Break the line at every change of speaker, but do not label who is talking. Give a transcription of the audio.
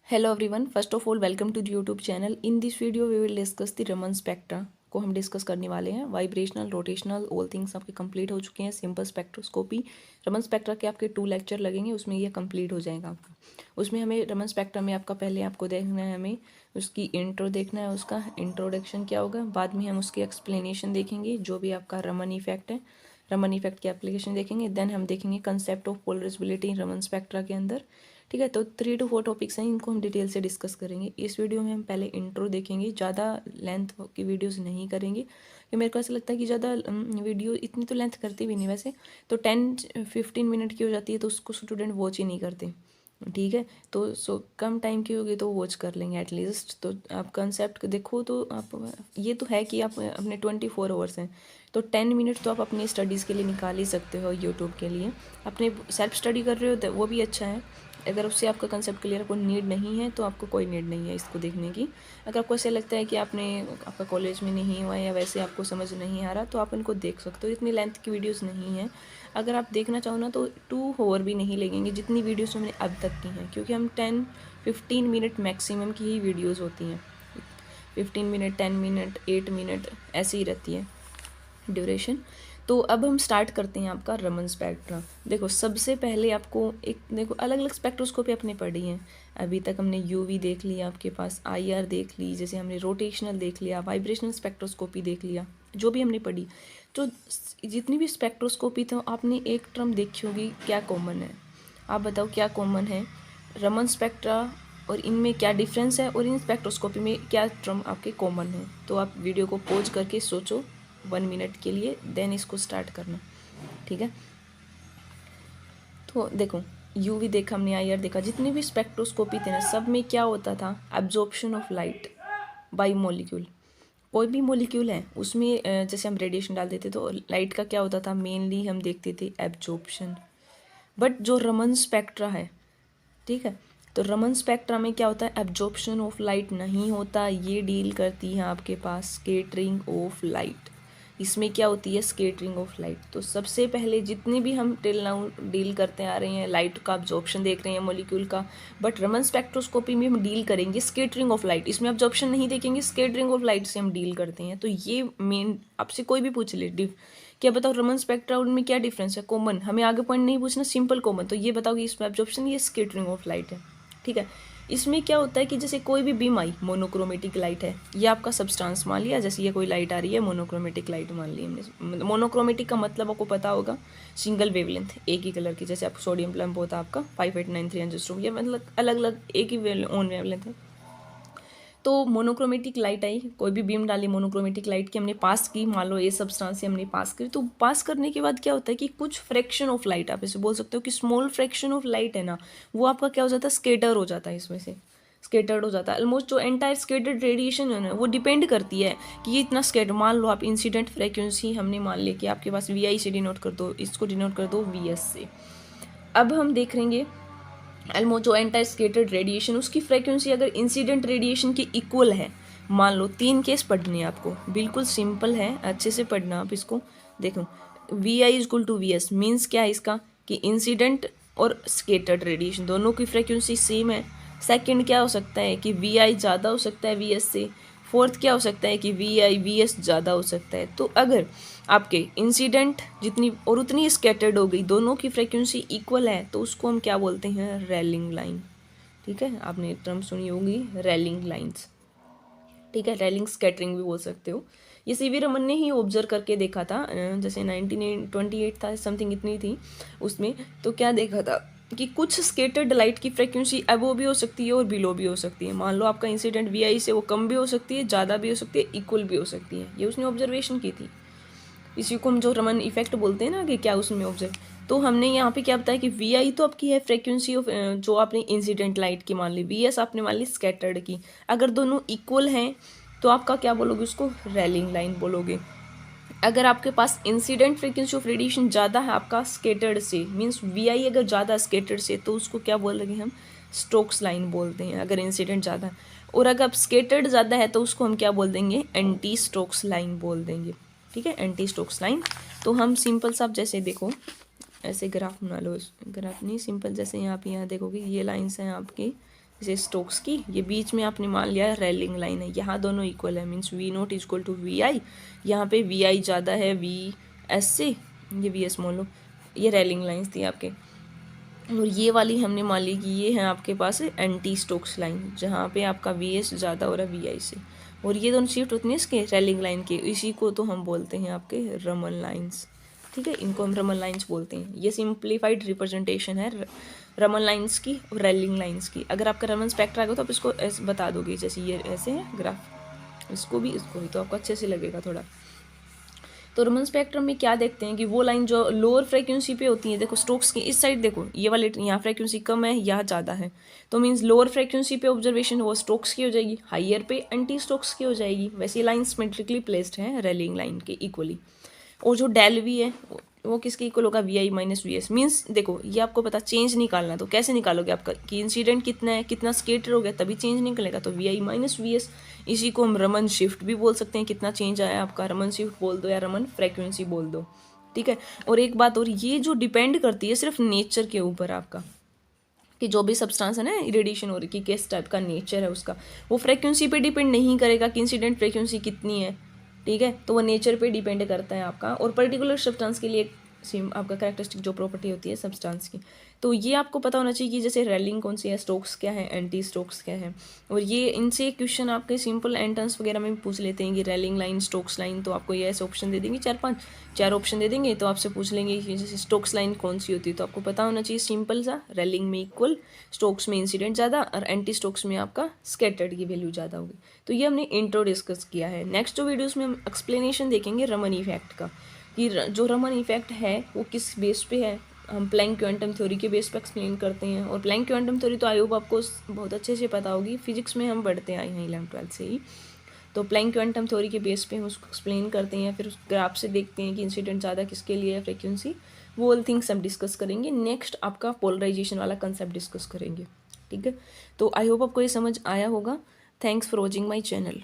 Hello everyone, first of all welcome to the YouTube channel. In this video we will discuss the Raman spectra को हम discuss करने वाले हैं. Vibrational, rotational, all things आपके complete हो चुके हैं. सिंपल स्पेक्ट्रोस्कोपी, रमन स्पेक्ट्रा के आपके 2 लेक्चर लगेंगे, उसमें ये कंप्लीट हो जाएगा आपका. उसमें हमें रमन स्पेक्ट्रा में आपका पहले आपको देखना है, हमें उसकी इंट्रो देखना है, उसका इंट्रोडक्शन क्या होगा. बाद में हम उसकी एक्सप्लेनेशन देखेंगे, जो भी आपका रमन इफेक्ट है, रमन इफेक्ट की एप्लीकेशन देखेंगे. देन हम देखेंगे concept of polarisability Raman spectra के अंदर. ठीक है, तो 3 to 4 टॉपिक्स हैं, इनको हम डिटेल से डिस्कस करेंगे. इस वीडियो में हम पहले इंट्रो देखेंगे, ज़्यादा लेंथ की वीडियोस नहीं करेंगे कि मेरे को ऐसा लगता है कि ज़्यादा वीडियो इतनी तो लेंथ करती भी नहीं वैसे, तो 10-15 मिनट की हो जाती है तो उसको स्टूडेंट वॉच ही नहीं करते. ठीक है, तो कम टाइम की होगी तो वॉच कर लेंगे एटलीस्ट. तो आप कंसेप्ट देखो, तो आप ये तो है कि आप अपने 24 आवर्स हैं, तो 10 मिनट तो आप अपनी स्टडीज़ के लिए निकाल ही सकते हो. यूट्यूब के लिए अपने सेल्फ स्टडी कर रहे हो तो वो भी अच्छा है. अगर उससे आपका कंसेप्ट क्लियर, आपको नीड नहीं है तो आपको कोई नीड नहीं है इसको देखने की. अगर आपको ऐसा लगता है कि आपका कॉलेज में नहीं हुआ या वैसे आपको समझ नहीं आ रहा, तो आप इनको देख सकते हो. इतनी लेंथ की वीडियोस नहीं है. अगर आप देखना चाहो ना तो 2 आवर भी नहीं लगेंगे जितनी वीडियोस मैंने अब तक की हैं, क्योंकि हम 10-15 मिनट मैक्सिमम की ही वीडियोज़ होती हैं. 15 मिनट, 10 मिनट, 8 मिनट ऐसे ही रहती है ड्यूरेशन. तो अब हम स्टार्ट करते हैं आपका रमन स्पेक्ट्रा. देखो, सबसे पहले आपको देखो अलग अलग स्पेक्ट्रोस्कोपी अपने पढ़ी हैं. अभी तक हमने यूवी देख लिया, आपके पास आईआर देख ली, जैसे हमने रोटेशनल देख लिया, वाइब्रेशनल स्पेक्ट्रोस्कोपी देख लिया, जो भी हमने पढ़ी. तो जितनी भी स्पेक्ट्रोस्कोपी तो आपने एक टर्म देखी होगी, क्या कॉमन है. आप बताओ क्या कॉमन है रमन स्पेक्ट्रा और इनमें क्या डिफरेंस है, और इन स्पेक्ट्रोस्कोपी में क्या टर्म आपके कॉमन है. तो आप वीडियो को पॉज करके सोचो 1 मिनट के लिए, देन इसको स्टार्ट करना. ठीक है, तो देखो यूवी देखा हमने, आईआर देखा, जितने भी स्पेक्ट्रोस्कोपी थे ना, सब में क्या होता था, absorption of light by molecule. कोई भी मॉलिक्यूल है उसमें जैसे हम रेडिएशन डाल देते तो लाइट का क्या होता था, मेनली हम देखते थे एब्जॉर्प्शन. बट जो रमन स्पेक्ट्रा है, ठीक है, तो रमन स्पेक्ट्रा में क्या होता है, एब्जॉर्प्शन ऑफ लाइट नहीं होता. ये डील करती है आपके पास स्कैटरिंग ऑफ लाइट. इसमें क्या होती है, स्कैटरिंग ऑफ लाइट. तो सबसे पहले जितने भी हम टिल नाउ डील करते आ रहे हैं, लाइट का एब्जॉर्प्शन देख रहे हैं मॉलिक्यूल का, बट रमन स्पेक्ट्रोस्कोपी में हम डील करेंगे स्कैटरिंग ऑफ लाइट. इसमें एब्जॉर्प्शन नहीं देखेंगे, स्कैटरिंग ऑफ लाइट से हम डील करते हैं. तो ये मेन, आपसे कोई भी पूछ ले क्या बताओ रमन स्पेक्ट्रा उनमें क्या डिफरेंस है, कॉमन. हमें आगे पॉइंट नहीं पूछना, सिंपल कॉमन. तो ये बताओ कि इसमें एब्जॉर्प्शन, ये स्कैटरिंग ऑफ लाइट है. ठीक है, इसमें क्या होता है कि जैसे कोई भी बीम आई, मोनोक्रोमेटिक लाइट है, ये आपका सब्सटेंस मान लिया. जैसे ये कोई लाइट आ रही है, मोनोक्रोमेटिक लाइट मान ली हमने. मोनोक्रोमेटिक का मतलब आपको पता होगा, सिंगल वेवलेंथ, एक ही कलर की. जैसे आपको सोडियम लैंप होता है आपका 5893 एंजिस्ट्रोम, ये मतलब अलग अलग एक ही ओन वेवलेंथ है. तो मोनोक्रोमेटिक लाइट आई, कोई भी बीम डाली मोनोक्रोमेटिक लाइट की, हमने पास की, मान लो ये सब्सटेंस से हमने पास करी. तो पास करने के बाद क्या होता है कि कुछ फ्रैक्शन ऑफ लाइट, आप इसे बोल सकते हो कि स्मॉल फ्रैक्शन ऑफ लाइट है ना, वो आपका क्या हो जाता है, स्केटर हो जाता है. इसमें से स्केटर्ड हो जाता है. ऑलमोस्ट जो एंटायर स्केटर्ड रेडिएशन है ना, वो डिपेंड करती है कि ये इतना स्केटर. मान लो आप इंसिडेंट फ्रिक्वेंसी हमने मान लिया कि आपके पास वी आई से डिनोट कर दो, इसको डिनोट कर दो वी एस से. अब हम देख लेंगे ऑलमोस्ट जो एंटायर स्केटर्ड रेडिएशन, उसकी फ्रीक्वेंसी अगर इंसिडेंट रेडिएशन की इक्वल है, मान लो 3 केस पढ़ने हैं आपको, बिल्कुल सिंपल है, अच्छे से पढ़ना आप इसको. देखो V I is equal to V S means क्या है इसका, कि इंसिडेंट और स्केटर्ड रेडिएशन दोनों की फ्रीक्वेंसी सेम है. सेकंड क्या हो सकता है कि वी आई ज़्यादा हो सकता है वी एस से. फोर्थ क्या हो सकता है कि वी आई वी एस ज़्यादा हो सकता है. तो अगर आपके इंसिडेंट जितनी और उतनी स्कैटर्ड हो गई, दोनों की फ्रीक्वेंसी इक्वल है, तो उसको हम क्या बोलते हैं, रेलिंग लाइन. ठीक है, आपने टर्म सुनी होगी रेलिंग लाइंस. ठीक है, रेलिंग स्कैटरिंग भी बोल सकते हो. ये सीवी रमन ने ही ऑब्जर्व करके देखा था, जैसे 1928 था समथिंग इतनी थी उसमें. तो क्या देखा था कि कुछ स्केटर्ड लाइट की फ्रीक्वेंसी अबो भी हो सकती है और बिलो भी हो सकती है. मान लो आपका इंसिडेंट वी आई से वो कम भी हो सकती है, ज़्यादा भी हो सकती है, इक्वल भी हो सकती है. ये उसने ऑब्जर्वेशन की थी. इसी को हम जो रमन इफेक्ट बोलते हैं ना, कि क्या उसमें ऑब्जर्व. तो हमने यहाँ पे क्या बताया कि वी आई तो आपकी है फ्रीक्वेंसी ऑफ, जो आपने इंसिडेंट लाइट की मान ली, वी एस आपने मान ली स्कैटर्ड की. अगर दोनों इक्वल हैं तो आपका क्या बोलोगे, उसको रेलिंग लाइन बोलोगे. अगर आपके पास इंसिडेंट फ्रीक्वेंसी ऑफ रेडिएशन ज़्यादा है आपका स्केटर्ड से, मीन्स वी आई अगर ज़्यादा स्केटर्ड से, तो उसको क्या बोलेंगे हम, स्टोक्स लाइन बोलते हैं अगर इंसिडेंट ज़्यादा. और अगर स्केटर्ड ज़्यादा है तो उसको हम क्या बोल देंगे, एंटी स्टोक्स लाइन बोल देंगे. ठीक है, एंटी स्टोक्स लाइन. तो हम सिंपल सा जैसे देखो, ऐसे ग्राफ बना लो, ग्राफ नहीं सिंपल, जैसे यहाँ पे यहाँ देखोगे ये लाइन्स हैं आपके जैसे स्टोक्स की, ये बीच में आपने मान लिया रेलिंग लाइन है, यहाँ दोनों इक्वल है, means V naught is equal to V I, यहाँ पे वी आई ज़्यादा है वी एस से, ये वी एस मान लो, ये रेलिंग लाइन्स थी आपके। और ये वाली हमने मान ली कि ये है आपके पास एंटी स्टोक्स लाइन, जहाँ पे आपका वी एस ज़्यादा हो रहा है वी आई से, और ये दोनों शिफ्ट होती हैं इसके रेलिंग लाइन के, इसी को तो हम बोलते हैं आपके रमन लाइन्स। ठीक है, इनको हम रमन लाइन्स बोलते हैं। ये सिंप्लीफाइड रिप्रेजेंटेशन है रमन लाइन्स की और रेलिंग लाइन्स की। अगर आपका रमन स्पेक्ट्रा आएगा तो आप इसको ऐसे बता दोगे, जैसे ये ऐसे है ग्राफ, इसको भी तो आपको अच्छे से लगेगा थोड़ा। तो रमन स्पेक्ट्रम में क्या देखते हैं कि वो लाइन जो लोअर फ्रीक्वेंसी पे होती है, देखो स्टोक्स की इस साइड देखो, ये वाले यहाँ फ्रीक्वेंसी कम है, यहाँ ज़्यादा है, तो मीन्स लोअर फ्रीक्वेंसी पे ऑब्जर्वेशन वो स्टोक्स की हो जाएगी, हाइयर पे एंटी स्टोक्स की हो जाएगी। वैसे लाइन सिमेट्रिकली प्लेस्ड है रेलिंग लाइन के इक्वली। और जो डेल वी है वो किसके इक्वल होगा, V I minus V S. Means देखो ये आपको पता चेंज निकालना है, तो कैसे निकालोगे आपका कि इंसिडेंट कितना है, कितना स्केटर हो गया, तभी चेंज निकलेगा, तो V I minus V S. इसी को हम रमन शिफ्ट भी बोल सकते हैं, कितना चेंज आया आपका, रमन शिफ्ट बोल दो या रमन फ्रीक्वेंसी बोल दो। ठीक है, और एक बात और, ये जो डिपेंड करती है सिर्फ नेचर के ऊपर आपका, कि जो भी सब्सटेंस है ना इरेडिएशन हो रही कि किस टाइप का नेचर है उसका, वो फ्रीक्वेंसी पे डिपेंड नहीं करेगा कि इंसिडेंट फ्रीक्वेंसी कितनी है। ठीक है, तो वो नेचर पे डिपेंड करता है आपका, और पर्टिकुलर सब्सटेंस के लिए सेम आपका कैरेक्टरिस्टिक जो प्रॉपर्टी होती है सब्सटेंस की। तो ये आपको पता होना चाहिए कि जैसे रेलिंग कौन सी है, स्टोक्स क्या है, एंटी स्टोक्स क्या है। और ये इनसे क्वेश्चन आपके सिंपल एंट्रेंस वगैरह में भी पूछ लेते हैं कि रेलिंग लाइन, स्टोक्स लाइन, तो आपको ये ऐसे ऑप्शन दे देंगे, चार ऑप्शन दे देंगे, तो आपसे पूछ लेंगे कि जैसे स्टोक्स लाइन कौन सी होती है, तो आपको पता होना चाहिए सिंपल सा, रेलिंग में इक्वल, स्टोक्स में इंसिडेंट ज़्यादा, और एंटी स्टोक्स में आपका स्कैटर्ड की वैल्यू ज़्यादा होगी। तो ये हमने इंट्रो डिस्कस किया है। नेक्स्ट वीडियोज़ में हम एक्सप्लेनेशन देखेंगे रमन इफेक्ट का, कि जो रमन इफेक्ट है वो किस बेस पे है। हम प्लैंक क्वांटम थ्योरी के बेस पे एक्सप्लेन करते हैं, और प्लैंक क्वांटम थ्योरी तो आई होप आपको बहुत अच्छे से पता होगी, फिजिक्स में हम पढ़ते आए हैं 11th-12th से ही। तो प्लैंक क्वांटम थ्योरी के बेस पे हम उसको एक्सप्लेन करते हैं, फिर उस ग्राफ से देखते हैं कि इंसिडेंट ज़्यादा किसके लिए है, फ्रीक्वेंसी, वो ऑल थिंग्स हम डिस्कस करेंगे। नेक्स्ट आपका पोलराइजेशन वाला कंसेप्ट डिस्कस करेंगे। ठीक है, तो आई होप आपको ये समझ आया होगा। Thanks for watching my channel.